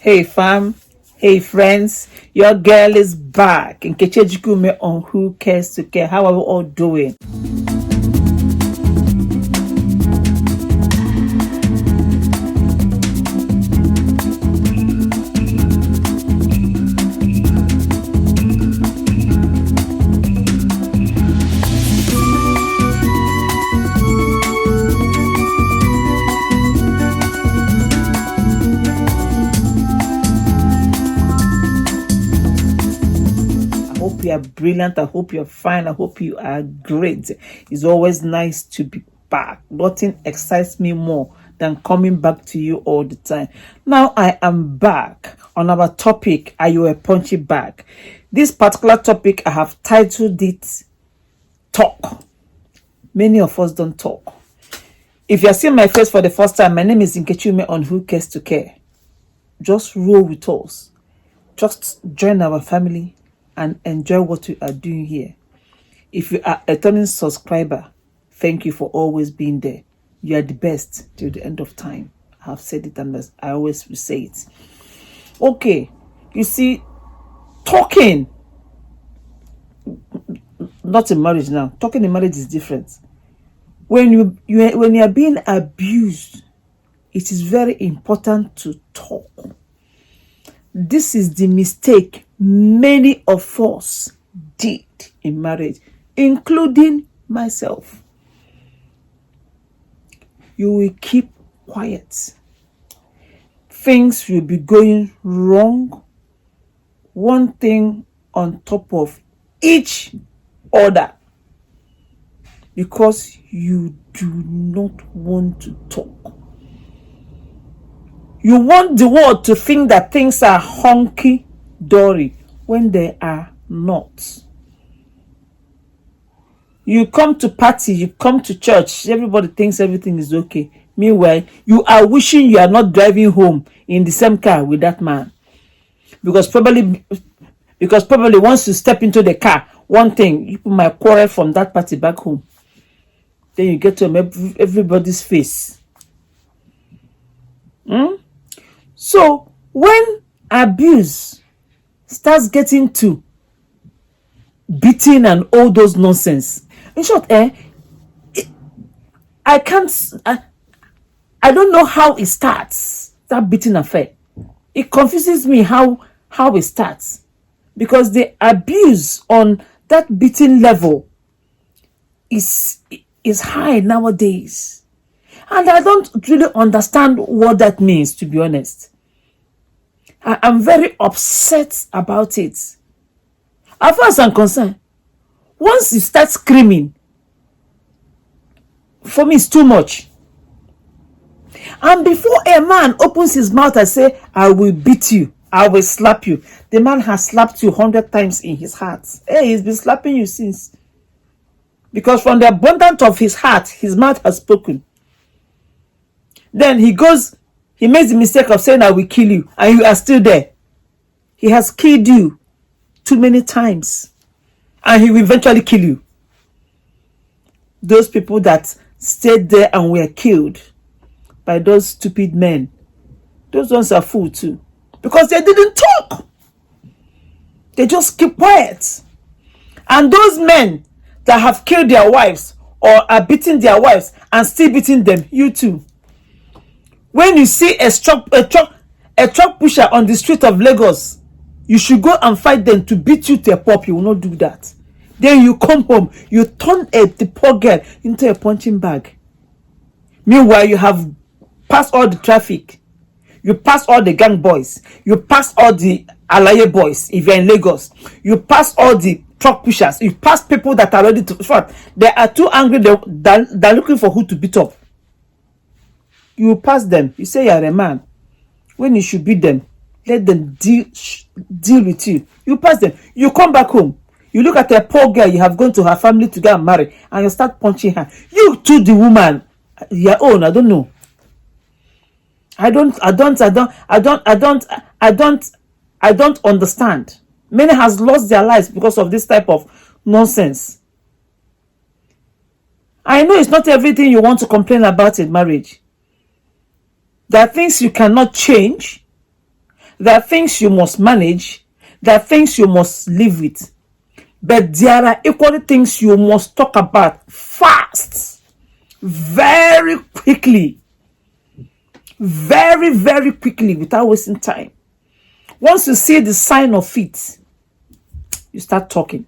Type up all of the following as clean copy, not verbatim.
Hey fam, hey friends, your girl is back. Nkechi Ejikume on Who Cares to Care. How are we all doing? You are brilliant. I hope you're fine. I hope you are great. It's always nice to be back. Nothing excites me more than coming back to you all the time. Now I am back on our topic. Are you a punchy bag? This particular topic, I have titled it Talk. Many of us don't talk. If you're seeing my face for the first time, my name is Nkechi on Who Cares to Care. Just roll with us. Just join our family and enjoy what we are doing here. If you are a returning subscriber, thank you for always being there. You are the best till the end of time. I have said it and I always will say it. Okay, you see, talking, not in marriage now. Talking in marriage is different. When you are being abused, it is very important to talk. This is the mistake many of us did in marriage, including myself. You will keep quiet. Things will be going wrong, one thing on top of each other, because you do not want to talk. You want the world to think that things are hunky-dory when they are not. You come to party, you come to church, everybody thinks everything is okay. Meanwhile, you are wishing you are not driving home in the same car with that man. Because probably once you step into the car, one thing, you might quarrel from that party back home. Then you get to everybody's face. So when abuse starts getting to beating and all those nonsense, in short, I don't know how it starts, that beating affair. It confuses me how it starts, because the abuse on that beating level is high nowadays. And I don't really understand what that means, to be honest. I'm very upset about it. As far as I'm concerned, once you start screaming, for me it's too much. And before a man opens his mouth and say, I will beat you, I will slap you, the man has slapped you 100 times in his heart. Hey, he's been slapping you since. Because from the abundance of his heart, his mouth has spoken. Then he makes the mistake of saying, I will kill you, and you are still there. He has killed you too many times, and he will eventually kill you. Those people that stayed there and were killed by those stupid men, those ones are fools too, because they didn't talk. They just keep quiet. And those men that have killed their wives or are beating their wives and still beating them, you too. When you see a truck pusher on the street of Lagos, you should go and fight them to beat you to a pulp. You will not do that. Then you come home, you turn the poor girl into a punching bag. Meanwhile, you have passed all the traffic. You pass all the gang boys. You pass all the alaye boys if you're in Lagos. You pass all the truck pushers. You pass people that are ready to fight. They are too angry. They're looking for who to beat up. You pass them. You say you're a man. When you should beat them, let them deal with you. You pass them. You come back home. You look at a poor girl you have gone to her family to go and marry, and you start punching her. You too, the woman, your own. I don't know. I don't understand. Many has lost their lives because of this type of nonsense. I know it's not everything you want to complain about in marriage. There are things you cannot change. There are things you must manage. There are things you must live with. But there are equally things you must talk about fast, very quickly, very, very quickly, without wasting time. Once you see the sign of it, you start talking.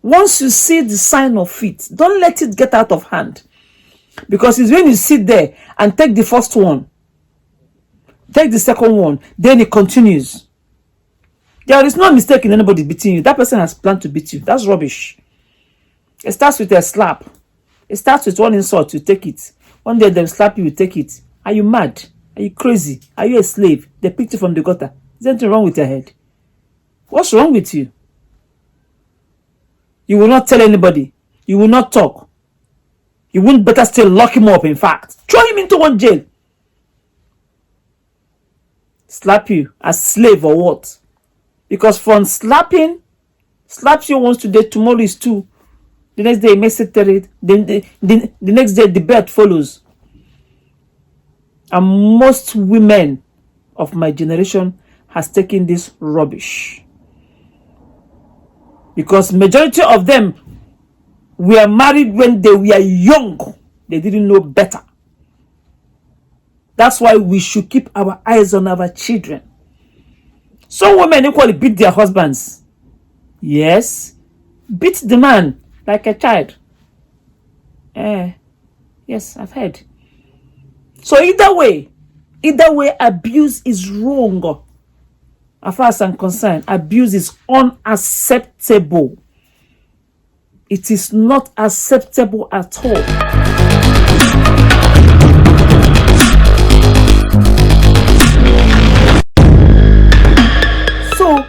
Once you see the sign of it, don't let it get out of hand. Because it's when you sit there and take the first one, take the second one, then it continues. There is no mistake in anybody beating you. That person has planned to beat you. That's rubbish. It starts with a slap. It starts with one insult, you take it. One day they'll slap you, you take it. Are you mad? Are you crazy? Are you a slave? They picked you from the gutter. Is there anything wrong with your head? What's wrong with you? You will not tell anybody. You will not talk. You wouldn't better still lock him up, in fact. Throw him into one jail. Slap you as slave or what? Because from slaps you once today, tomorrow is two. The next day, he makes it three. Then the next day, the belt follows. And most women of my generation has taken this rubbish. Because majority of them were married when they were young. They didn't know better. That's why we should keep our eyes on our children. Some women equally beat their husbands. Yes. Beat the man like a child. Yes, I've heard. So either way, abuse is wrong. As far as I'm concerned, abuse is unacceptable. It is not acceptable at all. So,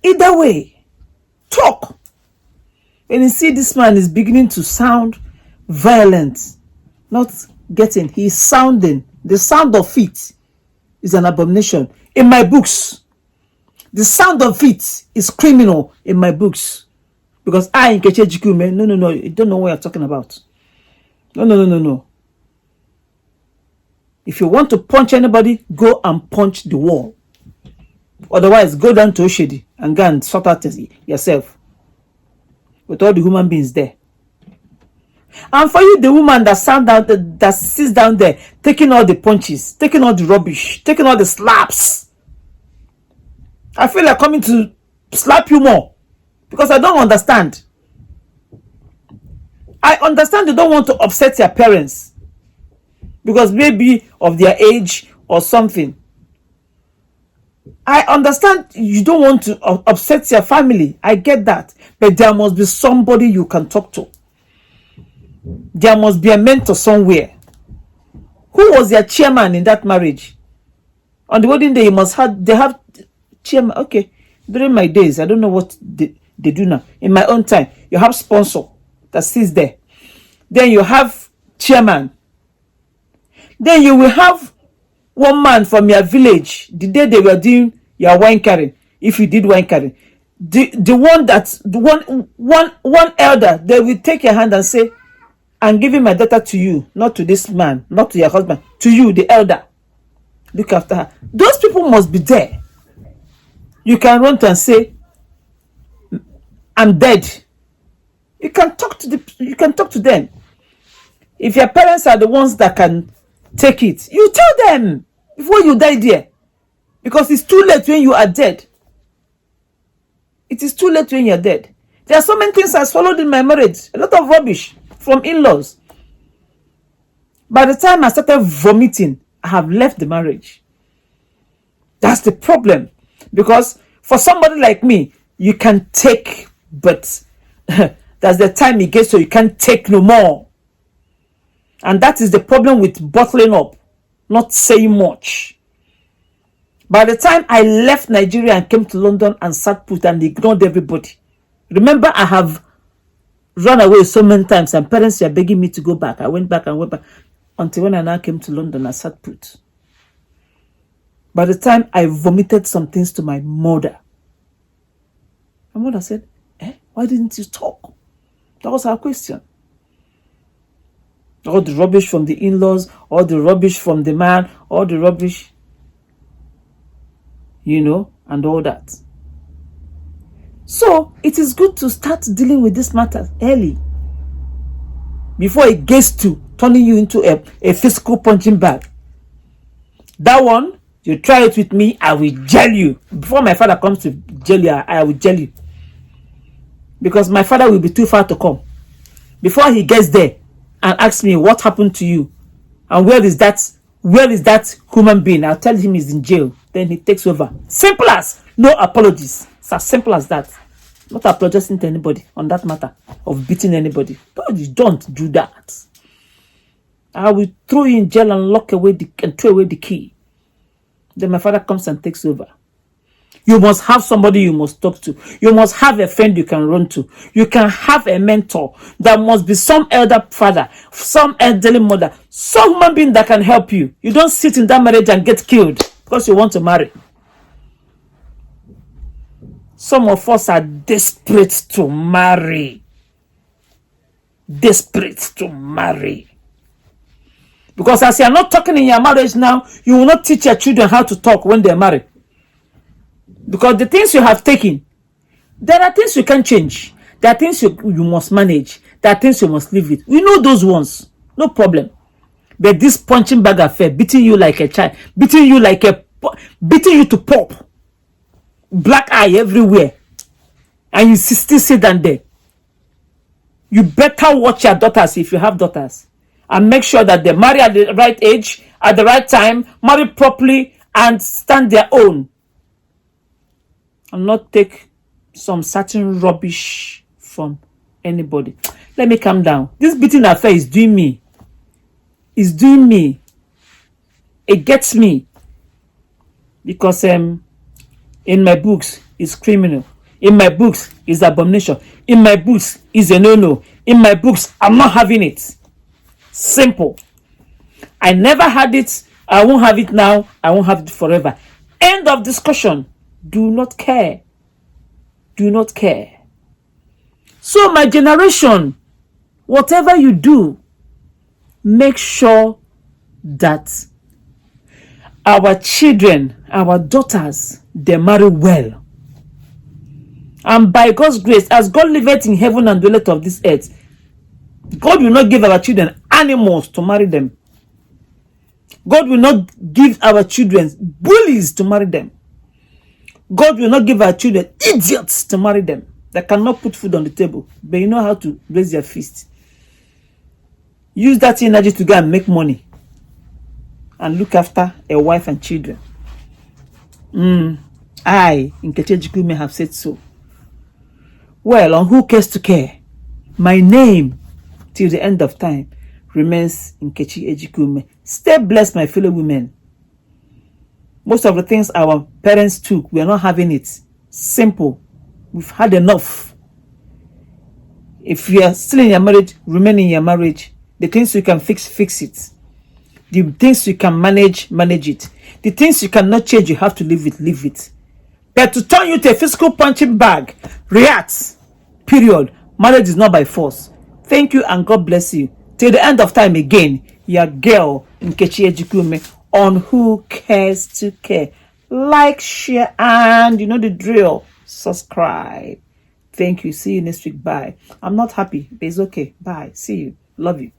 either way, talk. When you see this man is beginning to sound violent, not getting, he's sounding. The sound of it is an abomination. In my books, the sound of it is criminal in my books. Because I, Nkechi Ejikume, no, you don't know what you're talking about. No. If you want to punch anybody, go and punch the wall. Otherwise, go down to Oshedi and go and sort out yourself. With all the human beings there. And for you, the woman that sits down there, taking all the punches, taking all the rubbish, taking all the slaps. I feel like coming to slap you more. Because I don't understand. I understand you don't want to upset your parents. Because maybe of their age or something. I understand you don't want to upset your family. I get that. But there must be somebody you can talk to. There must be a mentor somewhere. Who was their chairman in that marriage? On the wedding day, they have chairman. Okay. During my days, I don't know what they do now. In my own time, you have sponsor that sits there. Then you have chairman. Then you will have one man from your village. The day they were doing your wine carrying, if you did wine carrying, one elder, they will take your hand and say, "I'm giving my daughter to you, not to this man, not to your husband, to you, the elder. Look after her." Those people must be there. You can run to and say, "I'm dead." You can talk to them. If your parents are the ones that can take it, you tell them before you die there. Because it's too late when you are dead. It is too late when you are dead. There are so many things I swallowed in my marriage. A lot of rubbish from in-laws. By the time I started vomiting, I have left the marriage. That's the problem. Because for somebody like me, you can take, but that's the time it gets so you can't take no more. And that is the problem with bottling up, not saying much. By the time I left Nigeria and came to London and sat put and ignored everybody. Remember, I have run away so many times and parents were begging me to go back. I went back until when I now came to London, I sat put. By the time I vomited some things to my mother said, why didn't you talk? That was her question. All the rubbish from the in-laws, all the rubbish from the man, all the rubbish. and all that. So it is good to start dealing with this matter early, before it gets to turning you into a physical punching bag. That one, you try it with me, I will jail you. Before my father comes to jail you, I will jail you. Because my father will be too far to come. Before he gets there and asks me what happened to you and where is that human being, I'll tell him he's in jail. Then he takes over. Simple as, no apologies. It's as simple as that. Not apologizing to anybody on that matter of beating anybody. Don't do that. I will throw you in jail and throw away the key. Then my father comes and takes over. You must have somebody you must talk to. You must have a friend you can run to. You can have a mentor. There must be some elder father, some elderly mother, some human being that can help you. You don't sit in that marriage and get killed because you want to marry. Some of us are desperate to marry. Desperate to marry. Because as you are not talking in your marriage now, you will not teach your children how to talk when they are married. Because the things you have taken, there are things you can change. There are things you must manage. There are things you must live with. We know those ones. No problem. But this punching bag affair, beating you like a child, beating you to pop, black eye everywhere, and you still sit down there. You better watch your daughters if you have daughters, and make sure that they marry at the right age, at the right time, marry properly, and stand their own. And not take some certain rubbish from anybody. Let me calm down. This beating affair is doing me. It's doing me. It gets me. Because in my books, it's criminal. In my books, it's abomination. In my books, it's a no-no. In my books, I'm not having it. Simple. I never had it. I won't have it now. I won't have it forever. End of discussion. Do not care. Do not care. So my generation, whatever you do, make sure that our children, our daughters, they marry well. And by God's grace, as God liveth in heaven and dwelleth of this earth, God will not give our children animals to marry them. God will not give our children bullies to marry them. God will not give our children idiots to marry them that cannot put food on the table, but you know how to raise their fist. Use that energy to go and make money and look after a wife and children. I, Nkechi Ejikume, have said so. Well, on Who Cares to Care, my name till the end of time remains Nkechi Ejikume. Stay blessed, my fellow women. Most of the things our parents took, we are not having it. Simple. We've had enough. If you are still in your marriage, remain in your marriage. The things you can fix, fix it. The things you can manage, manage it. The things you cannot change, you have to live with, live it. But to turn you to a physical punching bag, react. Period. Marriage is not by force. Thank you and God bless you. Till the end of time again, your girl Nkechi Ejikume on Who Cares to Care. Like, share, and you know the drill. Subscribe. Thank you. See you next week. Bye. I'm not happy, but it's okay. Bye. See you. Love you.